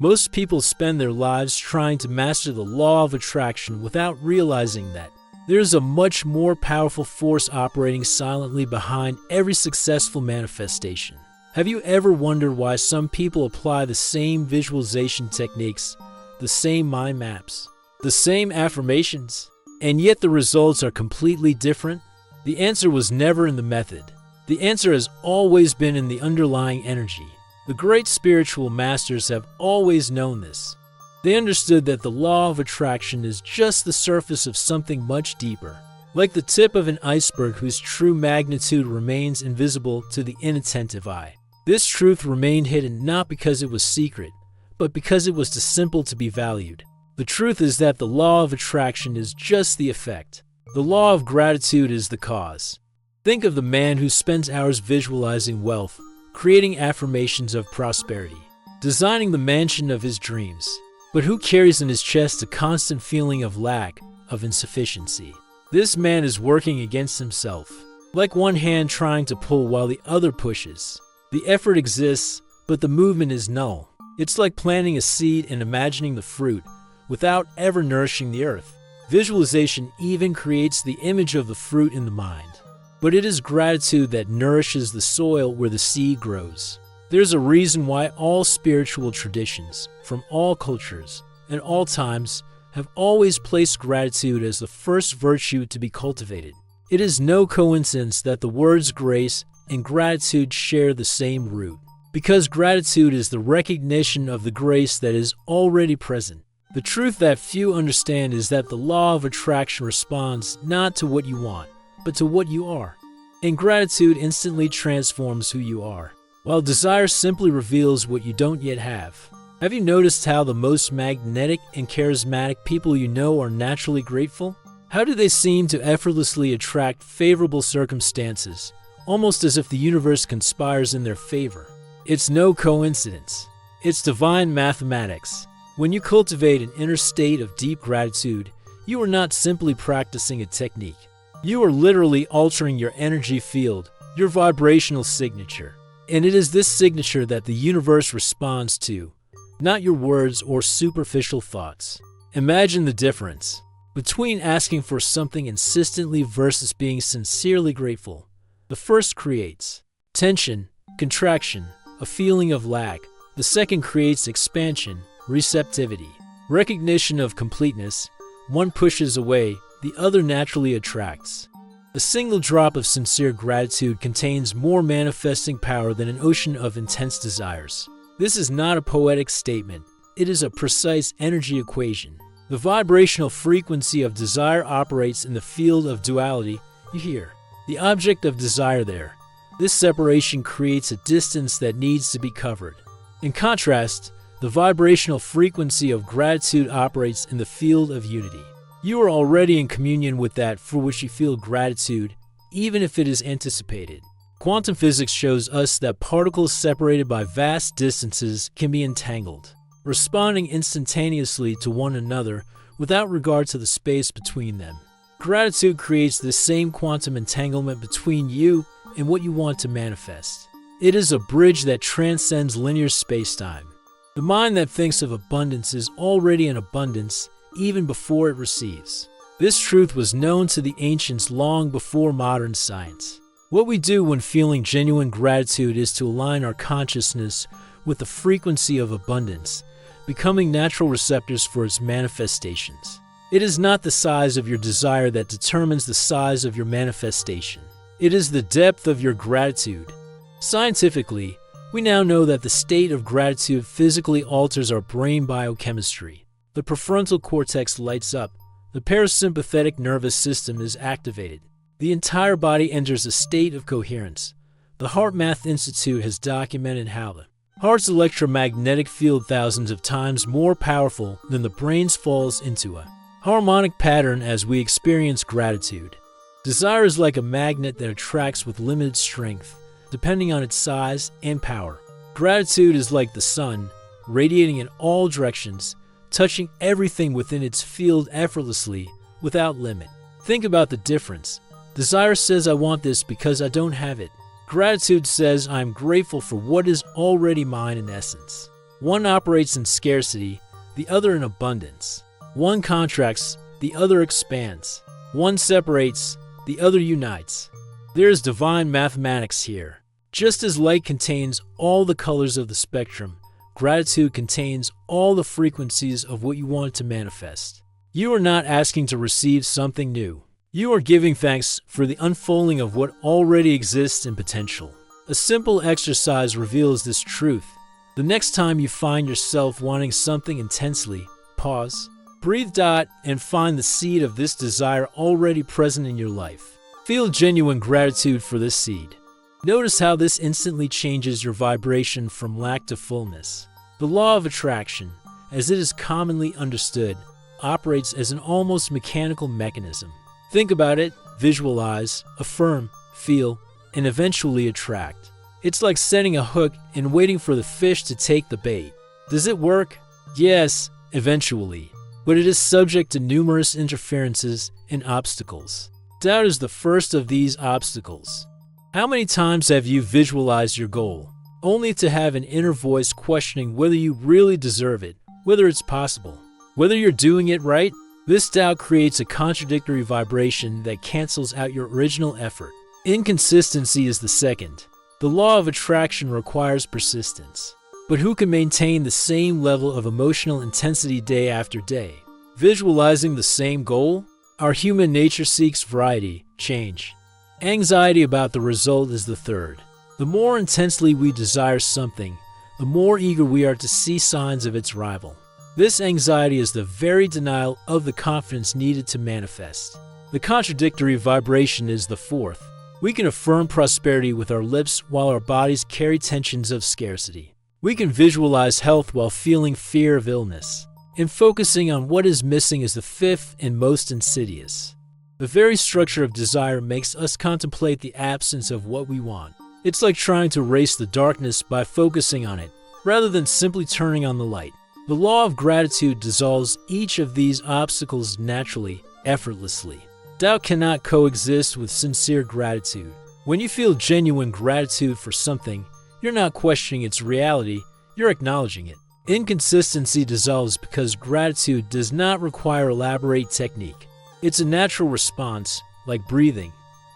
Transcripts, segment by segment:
Most people spend their lives trying to master the law of attraction without realizing that there's a much more powerful force operating silently behind every successful manifestation. Have you ever wondered why some people apply the same visualization techniques, the same mind maps, the same affirmations, and yet the results are completely different? The answer was never in the method. The answer has always been in the underlying energy. The great spiritual masters have always known this. They understood that the law of attraction is just the surface of something much deeper, like the tip of an iceberg whose true magnitude remains invisible to the inattentive eye. This truth remained hidden not because it was secret, but because it was too simple to be valued. The truth is that the law of attraction is just the effect. The law of gratitude is the cause. Think of the man who spends hours visualizing wealth, creating affirmations of prosperity, designing the mansion of his dreams, but who carries in his chest a constant feeling of lack, of insufficiency. This man is working against himself, like one hand trying to pull while the other pushes. The effort exists, but the movement is null. It's like planting a seed and imagining the fruit without ever nourishing the earth. Visualization even creates the image of the fruit in the mind. But it is gratitude that nourishes the soil where the seed grows. There's a reason why all spiritual traditions, from all cultures and all times, have always placed gratitude as the first virtue to be cultivated. It is no coincidence that the words grace and gratitude share the same root, because gratitude is the recognition of the grace that is already present. The truth that few understand is that the law of attraction responds not to what you want, but to what you are. And gratitude instantly transforms who you are, while desire simply reveals what you don't yet have. Have you noticed how the most magnetic and charismatic people you know are naturally grateful? How do they seem to effortlessly attract favorable circumstances, almost as if the universe conspires in their favor? It's no coincidence. It's divine mathematics. When you cultivate an inner state of deep gratitude, you are not simply practicing a technique. You are literally altering your energy field, your vibrational signature. And it is this signature that the universe responds to, not your words or superficial thoughts. Imagine the difference between asking for something insistently versus being sincerely grateful. The first creates tension, contraction, a feeling of lack. The second creates expansion, receptivity, recognition of completeness. One pushes away, the other naturally attracts. A single drop of sincere gratitude contains more manifesting power than an ocean of intense desires. This is not a poetic statement. It is a precise energy equation. The vibrational frequency of desire operates in the field of duality. You hear the object of desire there. This separation creates a distance that needs to be covered. In contrast, the vibrational frequency of gratitude operates in the field of unity. You are already in communion with that for which you feel gratitude, even if it is anticipated. Quantum physics shows us that particles separated by vast distances can be entangled, responding instantaneously to one another without regard to the space between them. Gratitude creates this same quantum entanglement between you and what you want to manifest. It is a bridge that transcends linear space-time. The mind that thinks of abundance is already in abundance even before it receives. This truth was known to the ancients long before modern science. What we do when feeling genuine gratitude is to align our consciousness with the frequency of abundance, becoming natural receptors for its manifestations. It is not the size of your desire that determines the size of your manifestation. It is the depth of your gratitude. Scientifically, we now know that the state of gratitude physically alters our brain biochemistry. The prefrontal cortex lights up, the parasympathetic nervous system is activated. The entire body enters a state of coherence. The HeartMath Institute has documented how the heart's electromagnetic field thousands of times more powerful than the brain's falls into a harmonic pattern as we experience gratitude. Desire is like a magnet that attracts with limited strength, depending on its size and power. Gratitude is like the sun, radiating in all directions, touching everything within its field effortlessly, without limit. Think about the difference. Desire says I want this because I don't have it. Gratitude says I am grateful for what is already mine in essence. One operates in scarcity, the other in abundance. One contracts, the other expands. One separates, the other unites. There is divine mathematics here. Just as light contains all the colors of the spectrum, gratitude contains all the frequencies of what you want to manifest. You are not asking to receive something new. You are giving thanks for the unfolding of what already exists in potential. A simple exercise reveals this truth. The next time you find yourself wanting something intensely, pause, breathe, and find the seed of this desire already present in your life. Feel genuine gratitude for this seed. Notice how this instantly changes your vibration from lack to fullness. The law of attraction, as it is commonly understood, operates as an almost mechanical mechanism. Think about it, visualize, affirm, feel, and eventually attract. It's like setting a hook and waiting for the fish to take the bait. Does it work? Yes, eventually. But it is subject to numerous interferences and obstacles. Doubt is the first of these obstacles. How many times have you visualized your goal, only to have an inner voice questioning whether you really deserve it, whether it's possible, whether you're doing it right? This doubt creates a contradictory vibration that cancels out your original effort. Inconsistency is the second. The law of attraction requires persistence. But who can maintain the same level of emotional intensity day after day? Visualizing the same goal? Our human nature seeks variety, change. Anxiety about the result is the third. The more intensely we desire something, the more eager we are to see signs of its rival. This anxiety is the very denial of the confidence needed to manifest. The contradictory vibration is the fourth. We can affirm prosperity with our lips while our bodies carry tensions of scarcity. We can visualize health while feeling fear of illness. And focusing on what is missing is the fifth and most insidious. The very structure of desire makes us contemplate the absence of what we want. It's like trying to erase the darkness by focusing on it, rather than simply turning on the light. The law of gratitude dissolves each of these obstacles naturally, effortlessly. Doubt cannot coexist with sincere gratitude. When you feel genuine gratitude for something, you're not questioning its reality, you're acknowledging it. Inconsistency dissolves because gratitude does not require elaborate technique. It's a natural response, like breathing.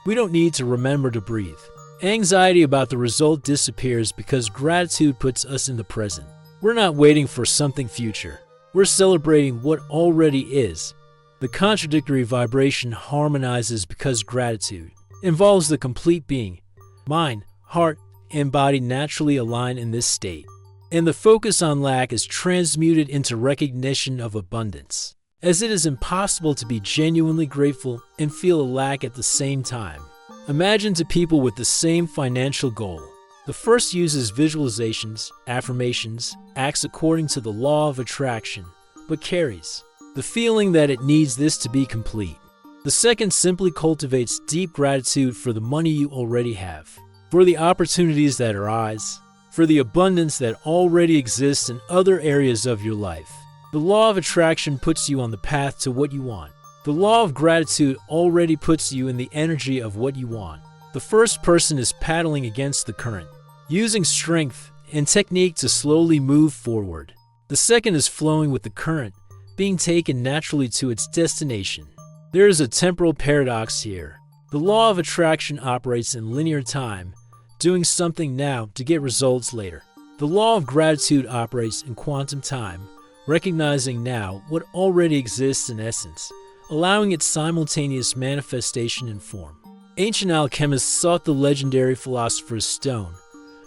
We don't need to remember to breathe. Anxiety about the result disappears because gratitude puts us in the present. We're not waiting for something future. We're celebrating what already is. The contradictory vibration harmonizes because gratitude involves the complete being. Mind, heart, and body naturally align in this state. And the focus on lack is transmuted into recognition of abundance, as it is impossible to be genuinely grateful and feel a lack at the same time. Imagine two people with the same financial goal. The first uses visualizations, affirmations, acts according to the law of attraction, but carries the feeling that it needs this to be complete. The second simply cultivates deep gratitude for the money you already have, for the opportunities that arise, for the abundance that already exists in other areas of your life. The law of attraction puts you on the path to what you want. The law of gratitude already puts you in the energy of what you want. The first person is paddling against the current, using strength and technique to slowly move forward. The second is flowing with the current, being taken naturally to its destination. There is a temporal paradox here. The law of attraction operates in linear time, doing something now to get results later. The law of gratitude operates in quantum time, recognizing now what already exists in essence, allowing its simultaneous manifestation in form. Ancient alchemists sought the legendary philosopher's stone,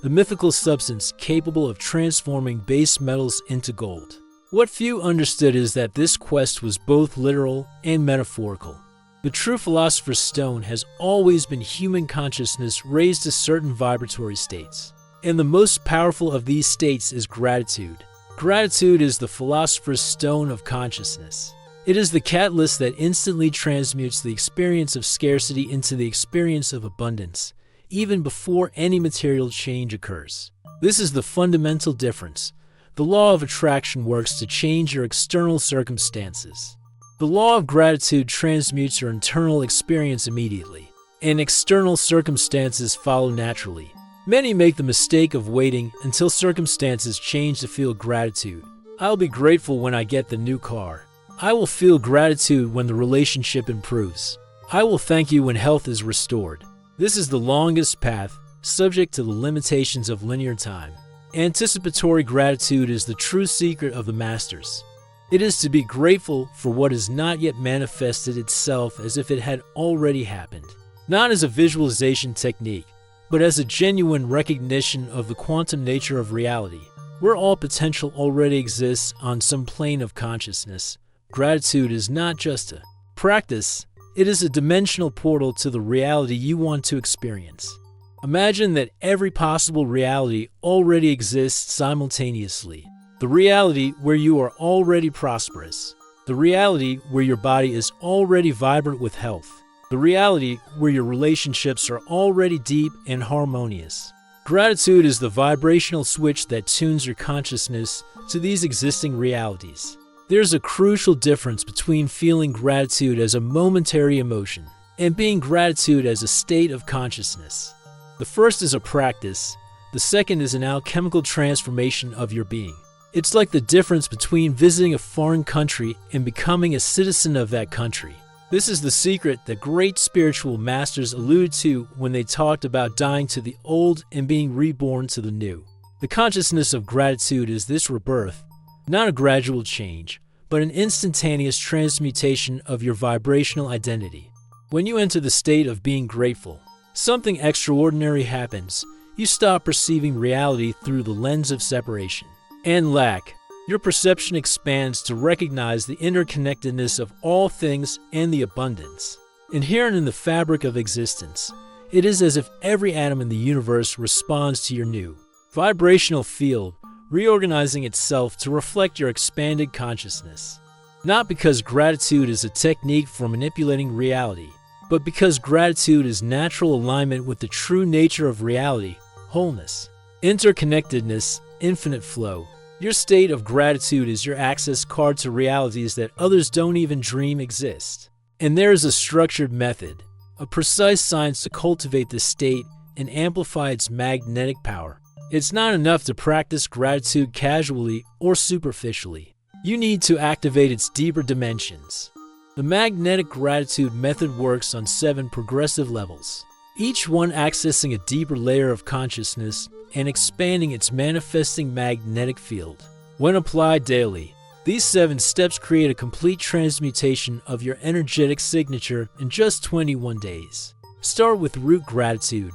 the mythical substance capable of transforming base metals into gold. What few understood is that this quest was both literal and metaphorical. The true philosopher's stone has always been human consciousness raised to certain vibratory states. And the most powerful of these states is gratitude. Gratitude is the philosopher's stone of consciousness. It is the catalyst that instantly transmutes the experience of scarcity into the experience of abundance, even before any material change occurs. This is the fundamental difference. The law of attraction works to change your external circumstances. The law of gratitude transmutes your internal experience immediately, and external circumstances follow naturally. Many make the mistake of waiting until circumstances change to feel gratitude. I'll be grateful when I get the new car. I will feel gratitude when the relationship improves. I will thank you when health is restored. This is the longest path, subject to the limitations of linear time. Anticipatory gratitude is the true secret of the masters. It is to be grateful for what has not yet manifested itself as if it had already happened. Not as a visualization technique, but as a genuine recognition of the quantum nature of reality, where all potential already exists on some plane of consciousness. Gratitude is not just a practice, it is a dimensional portal to the reality you want to experience. Imagine that every possible reality already exists simultaneously. The reality where you are already prosperous. The reality where your body is already vibrant with health. The reality where your relationships are already deep and harmonious. Gratitude is the vibrational switch that tunes your consciousness to these existing realities. There's a crucial difference between feeling gratitude as a momentary emotion and being gratitude as a state of consciousness. The first is a practice, the second is an alchemical transformation of your being. It's like the difference between visiting a foreign country and becoming a citizen of that country. This is the secret that great spiritual masters alluded to when they talked about dying to the old and being reborn to the new. The consciousness of gratitude is this rebirth, not a gradual change, but an instantaneous transmutation of your vibrational identity. When you enter the state of being grateful, something extraordinary happens. You stop perceiving reality through the lens of separation and lack. Your perception expands to recognize the interconnectedness of all things and the abundance inherent in the fabric of existence. It is as if every atom in the universe responds to your new vibrational field, reorganizing itself to reflect your expanded consciousness. Not because gratitude is a technique for manipulating reality, but because gratitude is natural alignment with the true nature of reality, wholeness, interconnectedness, infinite flow. Your state of gratitude is your access card to realities that others don't even dream exist. And there is a structured method, a precise science to cultivate this state and amplify its magnetic power. It's not enough to practice gratitude casually or superficially. You need to activate its deeper dimensions. The magnetic gratitude method works on 7 progressive levels, each one accessing a deeper layer of consciousness and expanding its manifesting magnetic field. When applied daily, these 7 steps create a complete transmutation of your energetic signature in just 21 days. Start with root gratitude,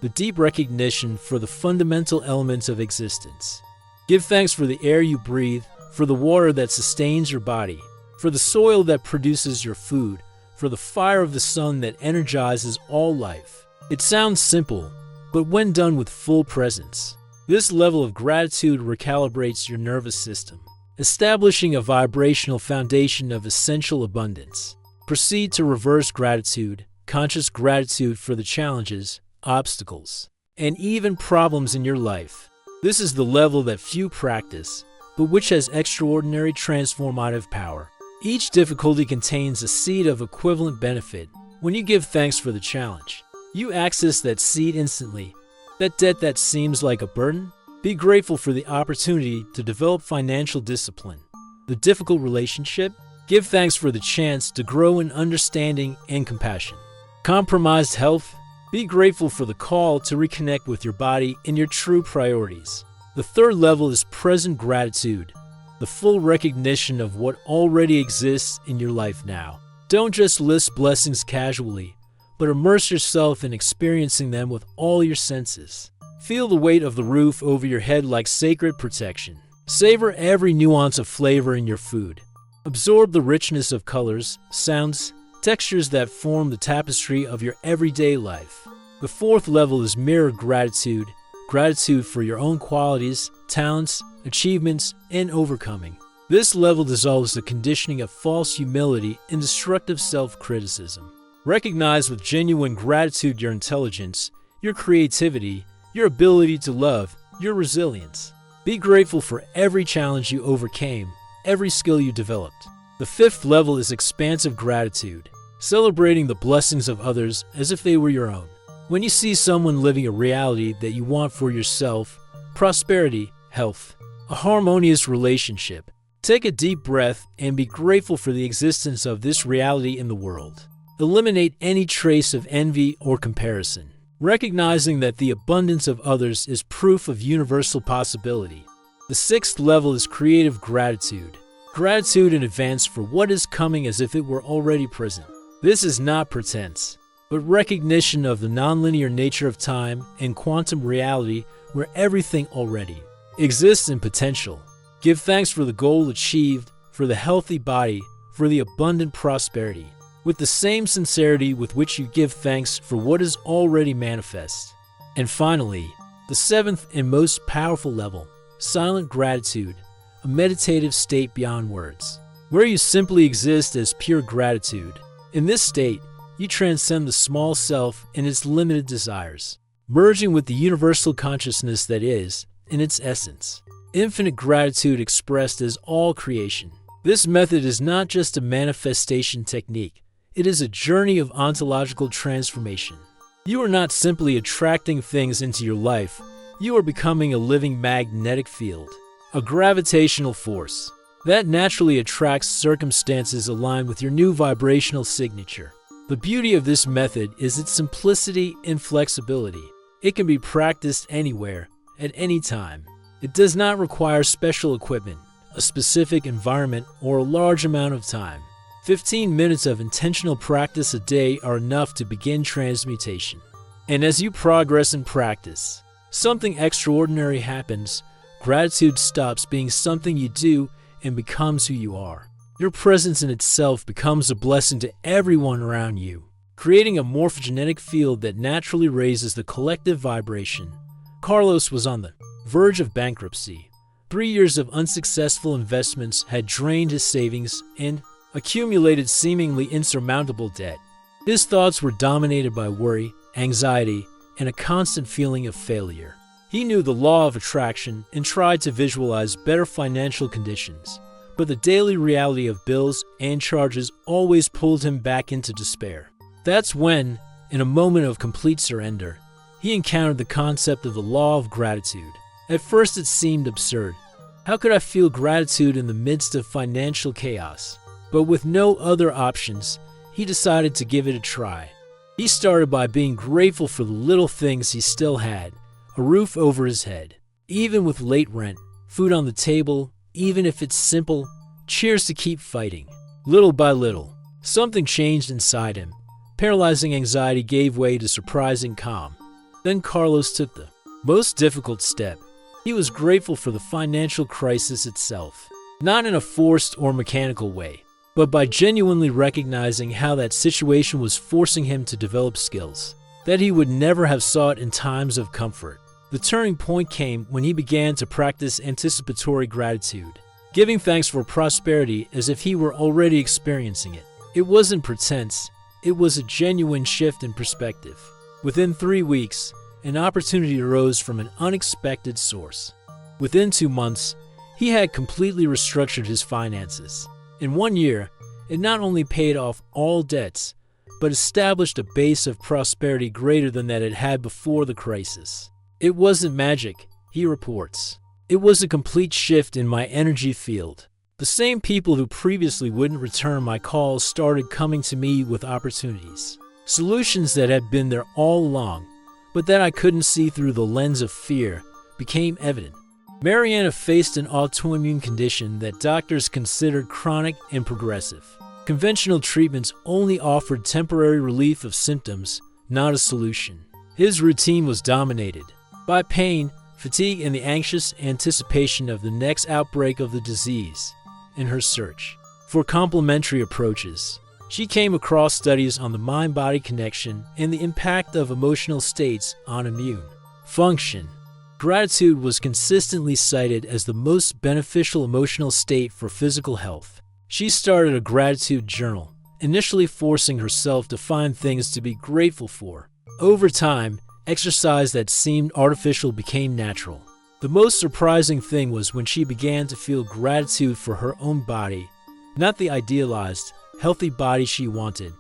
the deep recognition for the fundamental elements of existence. Give thanks for the air you breathe, for the water that sustains your body, for the soil that produces your food, for the fire of the sun that energizes all life. It sounds simple, but when done with full presence, this level of gratitude recalibrates your nervous system, establishing a vibrational foundation of essential abundance. Proceed to reverse gratitude, conscious gratitude for the challenges, obstacles, and even problems in your life. This is the level that few practice, but which has extraordinary transformative power. Each difficulty contains a seed of equivalent benefit. When you give thanks for the challenge, you access that seed instantly. That debt that seems like a burden? Be grateful for the opportunity to develop financial discipline. The difficult relationship? Give thanks for the chance to grow in understanding and compassion. Compromised health? Be grateful for the call to reconnect with your body and your true priorities. The third level is present gratitude, the full recognition of what already exists in your life now. Don't just list blessings casually, but immerse yourself in experiencing them with all your senses. Feel the weight of the roof over your head like sacred protection. Savor every nuance of flavor in your food. Absorb the richness of colors, sounds, textures that form the tapestry of your everyday life. The fourth level is mirror gratitude, gratitude for your own qualities, talents, achievements, and overcoming. This level dissolves the conditioning of false humility and destructive self-criticism. Recognize with genuine gratitude your intelligence, your creativity, your ability to love, your resilience. Be grateful for every challenge you overcame, every skill you developed. The fifth level is expansive gratitude, celebrating the blessings of others as if they were your own. When you see someone living a reality that you want for yourself, prosperity, health, a harmonious relationship, take a deep breath and be grateful for the existence of this reality in the world. Eliminate any trace of envy or comparison, recognizing that the abundance of others is proof of universal possibility. The sixth level is creative gratitude. Gratitude in advance for what is coming as if it were already present. This is not pretense, but recognition of the nonlinear nature of time and quantum reality where everything already exists in potential. Give thanks for the goal achieved, for the healthy body, for the abundant prosperity, with the same sincerity with which you give thanks for what is already manifest. And finally, the seventh and most powerful level, silent gratitude, a meditative state beyond words, where you simply exist as pure gratitude. In this state, you transcend the small self and its limited desires, merging with the universal consciousness that is, in its essence, infinite gratitude expressed as all creation. This method is not just a manifestation technique, it is a journey of ontological transformation. You are not simply attracting things into your life, you are becoming a living magnetic field, a gravitational force that naturally attracts circumstances aligned with your new vibrational signature. The beauty of this method is its simplicity and flexibility. It can be practiced anywhere, at any time. It does not require special equipment, a specific environment, or a large amount of time. 15 minutes of intentional practice a day are enough to begin transmutation. And as you progress in practice, something extraordinary happens. Gratitude stops being something you do and becomes who you are. Your presence in itself becomes a blessing to everyone around you, creating a morphogenetic field that naturally raises the collective vibration. Carlos was on the verge of bankruptcy. 3 years of unsuccessful investments had drained his savings and accumulated seemingly insurmountable debt. His thoughts were dominated by worry, anxiety, and a constant feeling of failure. He knew the law of attraction and tried to visualize better financial conditions, but the daily reality of bills and charges always pulled him back into despair. That's when, in a moment of complete surrender, he encountered the concept of the law of gratitude. At first it seemed absurd. How could I feel gratitude in the midst of financial chaos? But with no other options, he decided to give it a try. He started by being grateful for the little things he still had, a roof over his head, even with late rent, food on the table, even if it's simple, cheers to keep fighting. Little by little, something changed inside him. Paralyzing anxiety gave way to surprising calm. Then Carlos took the most difficult step. He was grateful for the financial crisis itself, not in a forced or mechanical way, but by genuinely recognizing how that situation was forcing him to develop skills that he would never have sought in times of comfort. The turning point came when he began to practice anticipatory gratitude, giving thanks for prosperity as if he were already experiencing it. It wasn't pretense, it was a genuine shift in perspective. Within 3 weeks, an opportunity arose from an unexpected source. Within 2 months, he had completely restructured his finances. In 1 year, it not only paid off all debts, but established a base of prosperity greater than that it had before the crisis. It wasn't magic, he reports. It was a complete shift in my energy field. The same people who previously wouldn't return my calls started coming to me with opportunities. Solutions that had been there all along, but that I couldn't see through the lens of fear, became evident. Mariana faced an autoimmune condition that doctors considered chronic and progressive. Conventional treatments only offered temporary relief of symptoms, not a solution. His routine was dominated by pain, fatigue, and the anxious anticipation of the next outbreak of the disease. In her search for complementary approaches, she came across studies on the mind-body connection and the impact of emotional states on immune function. Gratitude was consistently cited as the most beneficial emotional state for physical health. She started a gratitude journal, initially forcing herself to find things to be grateful for. Over time, exercise that seemed artificial became natural. The most surprising thing was when she began to feel gratitude for her own body, not the idealized, healthy body she wanted,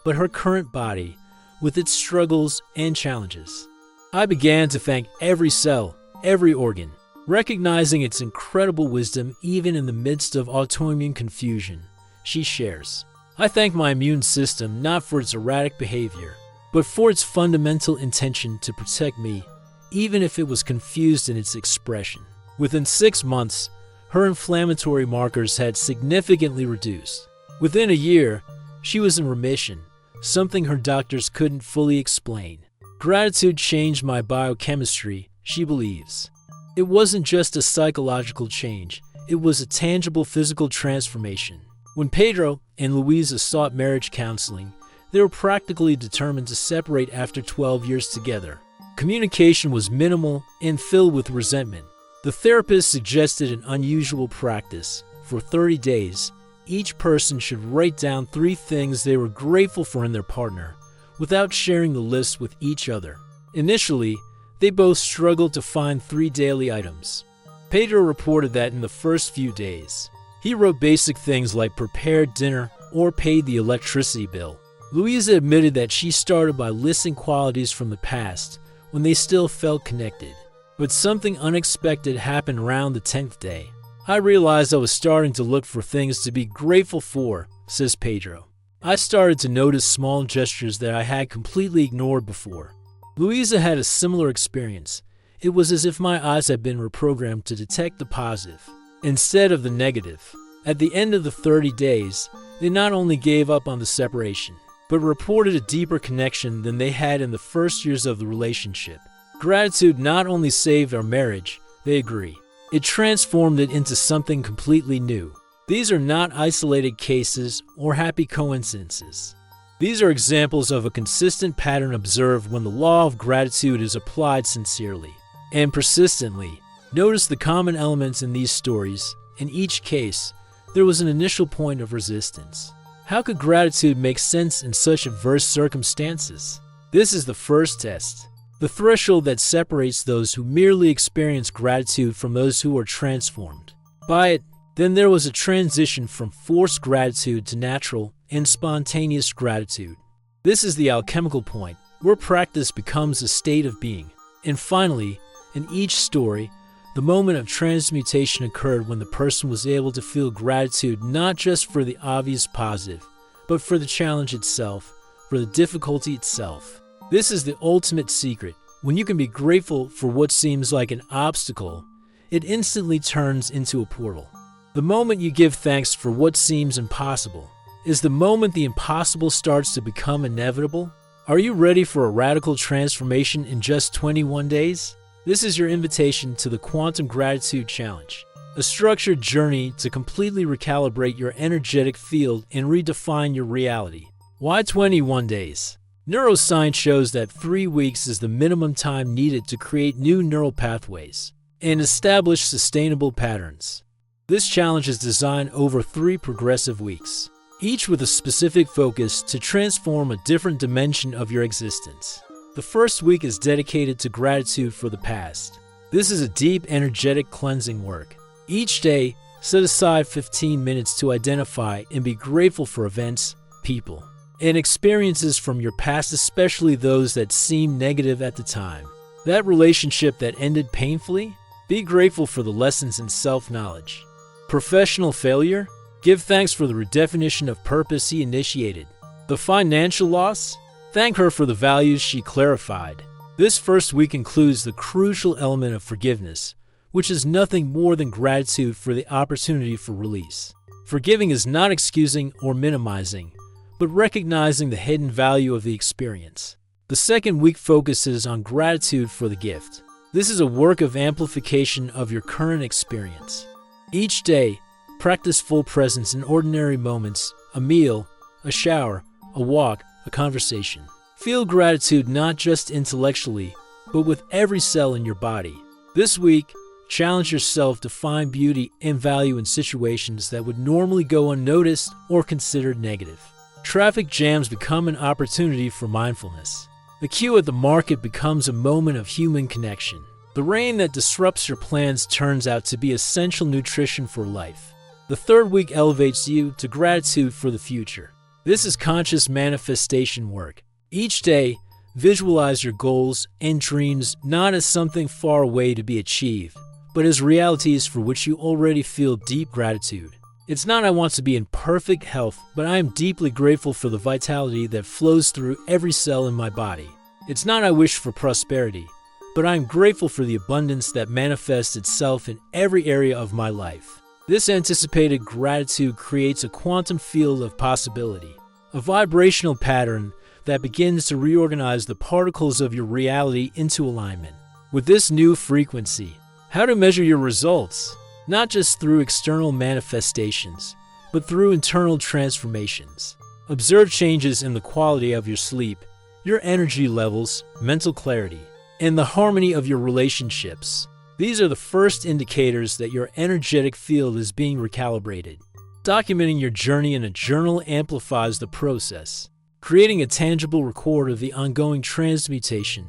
but her current body, with its struggles and challenges. I began to thank every cell, every organ, recognizing its incredible wisdom even in the midst of autoimmune confusion, she shares. I thank my immune system not for its erratic behavior, but for its fundamental intention to protect me, even if it was confused in its expression. Within 6 months, her inflammatory markers had significantly reduced. Within a year, she was in remission, something her doctors couldn't fully explain. Gratitude changed my biochemistry, she believes. It wasn't just a psychological change, it was a tangible physical transformation. When Pedro and Luisa sought marriage counseling, they were practically determined to separate after 12 years together. Communication was minimal and filled with resentment. The therapist suggested an unusual practice. For 30 days, each person should write down 3 things they were grateful for in their partner, without sharing the list with each other. Initially, they both struggled to find 3 daily items. Pedro reported that in the first few days, he wrote basic things like prepared dinner or paid the electricity bill. Luisa admitted that she started by listing qualities from the past when they still felt connected. But something unexpected happened around the 10th day. I realized I was starting to look for things to be grateful for, says Pedro. I started to notice small gestures that I had completely ignored before. Luisa had a similar experience. It was as if my eyes had been reprogrammed to detect the positive, instead of the negative. At the end of the 30 days, they not only gave up on the separation, but reported a deeper connection than they had in the first years of the relationship. Gratitude not only saved our marriage, they agree. It transformed it into something completely new. These are not isolated cases or happy coincidences. These are examples of a consistent pattern observed when the law of gratitude is applied sincerely and persistently. Notice the common elements in these stories. In each case, there was an initial point of resistance. How could gratitude make sense in such adverse circumstances? This is the first test. The threshold that separates those who merely experience gratitude from those who are transformed by it. Then there was a transition from forced gratitude to natural and spontaneous gratitude. This is the alchemical point, where practice becomes a state of being. And finally, in each story, the moment of transmutation occurred when the person was able to feel gratitude not just for the obvious positive, but for the challenge itself, for the difficulty itself. This is the ultimate secret. When you can be grateful for what seems like an obstacle, it instantly turns into a portal. The moment you give thanks for what seems impossible is the moment the impossible starts to become inevitable. Are you ready for a radical transformation in just 21 days? This is your invitation to the Quantum Gratitude Challenge, a structured journey to completely recalibrate your energetic field and redefine your reality. Why 21 days? Neuroscience shows that 3 weeks is the minimum time needed to create new neural pathways and establish sustainable patterns. This challenge is designed over 3 progressive weeks, each with a specific focus to transform a different dimension of your existence. The first week is dedicated to gratitude for the past. This is a deep, energetic cleansing work. Each day, set aside 15 minutes to identify and be grateful for events, people, and experiences from your past, especially those that seemed negative at the time. That relationship that ended painfully? Be grateful for the lessons in self-knowledge. Professional failure? Give thanks for the redefinition of purpose he initiated. The financial loss? Thank her for the values she clarified. This first week includes the crucial element of forgiveness, which is nothing more than gratitude for the opportunity for release. Forgiving is not excusing or minimizing, but recognizing the hidden value of the experience. The second week focuses on gratitude for the gift. This is a work of amplification of your current experience. Each day, practice full presence in ordinary moments, a meal, a shower, a walk, a conversation. Feel gratitude not just intellectually, but with every cell in your body. This week, challenge yourself to find beauty and value in situations that would normally go unnoticed or considered negative. Traffic jams become an opportunity for mindfulness. The queue at the market becomes a moment of human connection. The rain that disrupts your plans turns out to be essential nutrition for life. The third week elevates you to gratitude for the future. This is conscious manifestation work. Each day, visualize your goals and dreams not as something far away to be achieved, but as realities for which you already feel deep gratitude. It's not I want to be in perfect health, but I am deeply grateful for the vitality that flows through every cell in my body. It's not I wish for prosperity, but I am grateful for the abundance that manifests itself in every area of my life. This anticipated gratitude creates a quantum field of possibility, a vibrational pattern that begins to reorganize the particles of your reality into alignment with this new frequency. How to measure your results, not just through external manifestations, but through internal transformations. Observe changes in the quality of your sleep, your energy levels, mental clarity, and the harmony of your relationships. These are the first indicators that your energetic field is being recalibrated. Documenting your journey in a journal amplifies the process, creating a tangible record of the ongoing transmutation,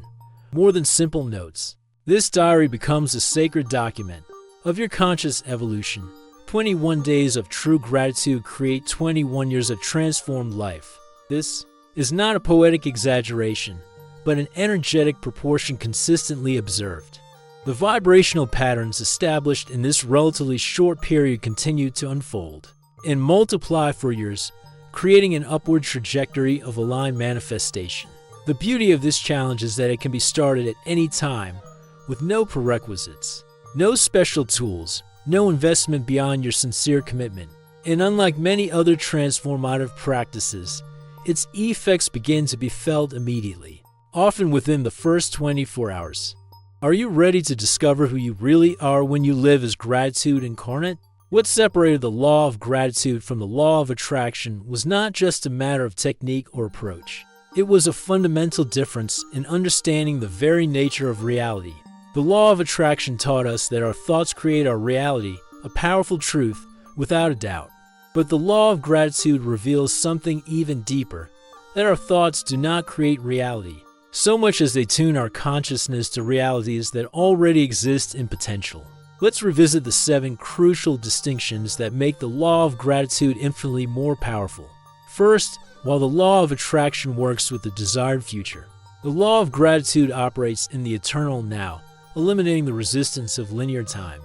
more than simple notes. This diary becomes a sacred document of your conscious evolution. 21 days of true gratitude create 21 years of transformed life. This is not a poetic exaggeration, but an energetic proportion consistently observed. The vibrational patterns established in this relatively short period continue to unfold and multiply for years, creating an upward trajectory of aligned manifestation. The beauty of this challenge is that it can be started at any time, with no prerequisites, no special tools, no investment beyond your sincere commitment. And unlike many other transformative practices, its effects begin to be felt immediately, often within the first 24 hours. Are you ready to discover who you really are when you live as gratitude incarnate? What separated the law of gratitude from the law of attraction was not just a matter of technique or approach. It was a fundamental difference in understanding the very nature of reality. The law of attraction taught us that our thoughts create our reality, a powerful truth, without a doubt. But the law of gratitude reveals something even deeper, that our thoughts do not create reality, so much as they tune our consciousness to realities that already exist in potential. Let's revisit the 7 crucial distinctions that make the law of gratitude infinitely more powerful. First, while the law of attraction works with the desired future, the law of gratitude operates in the eternal now, eliminating the resistance of linear time.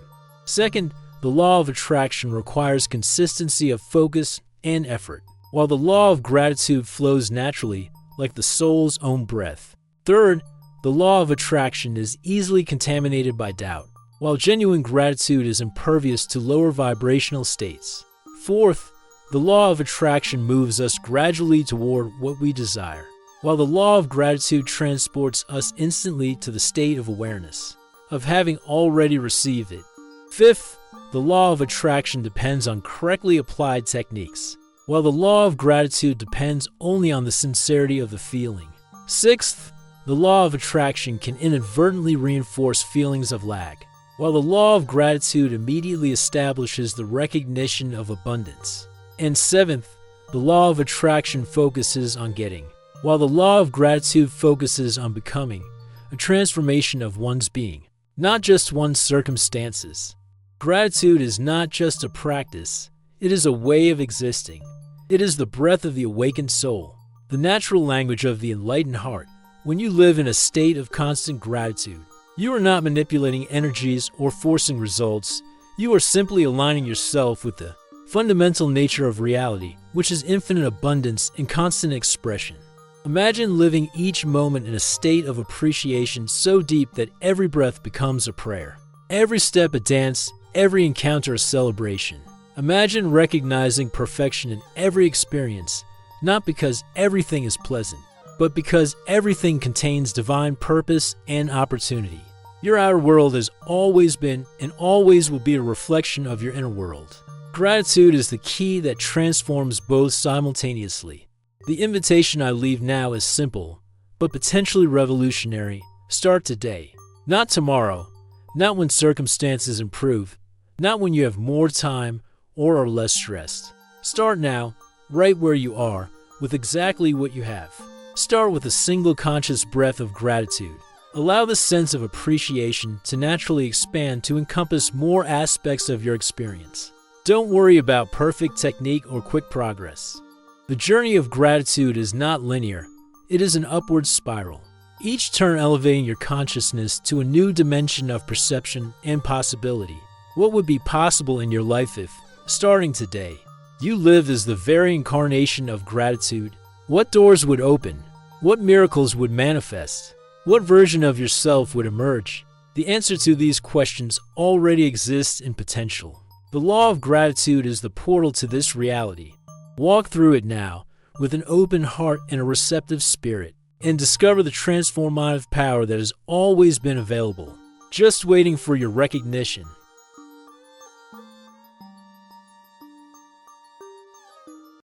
Second, the law of attraction requires consistency of focus and effort, while the law of gratitude flows naturally, like the soul's own breath. Third, the law of attraction is easily contaminated by doubt, while genuine gratitude is impervious to lower vibrational states. Fourth, the law of attraction moves us gradually toward what we desire, while the law of gratitude transports us instantly to the state of awareness, of having already received it. Fifth, the law of attraction depends on correctly applied techniques, while the law of gratitude depends only on the sincerity of the feeling. Sixth, the law of attraction can inadvertently reinforce feelings of lack, while the law of gratitude immediately establishes the recognition of abundance. And seventh, the law of attraction focuses on getting, while the law of gratitude focuses on becoming, a transformation of one's being, not just one's circumstances. Gratitude is not just a practice, it is a way of existing. It is the breath of the awakened soul, the natural language of the enlightened heart. When you live in a state of constant gratitude, you are not manipulating energies or forcing results. You are simply aligning yourself with the fundamental nature of reality, which is infinite abundance and constant expression. Imagine living each moment in a state of appreciation so deep that every breath becomes a prayer, every step a dance, every encounter a celebration. Imagine recognizing perfection in every experience, not because everything is pleasant, but because everything contains divine purpose and opportunity. Your outer world has always been and always will be a reflection of your inner world. Gratitude is the key that transforms both simultaneously. The invitation I leave now is simple, but potentially revolutionary. Start today, not tomorrow, not when circumstances improve, not when you have more time or are less stressed. Start now, right where you are, with exactly what you have. Start with a single conscious breath of gratitude. Allow the sense of appreciation to naturally expand to encompass more aspects of your experience. Don't worry about perfect technique or quick progress. The journey of gratitude is not linear. It is an upward spiral, each turn elevating your consciousness to a new dimension of perception and possibility. What would be possible in your life if, starting today, you live as the very incarnation of gratitude? What doors would open? What miracles would manifest? What version of yourself would emerge? The answer to these questions already exists in potential. The law of gratitude is the portal to this reality. Walk through it now with an open heart and a receptive spirit, and discover the transformative power that has always been available, just waiting for your recognition.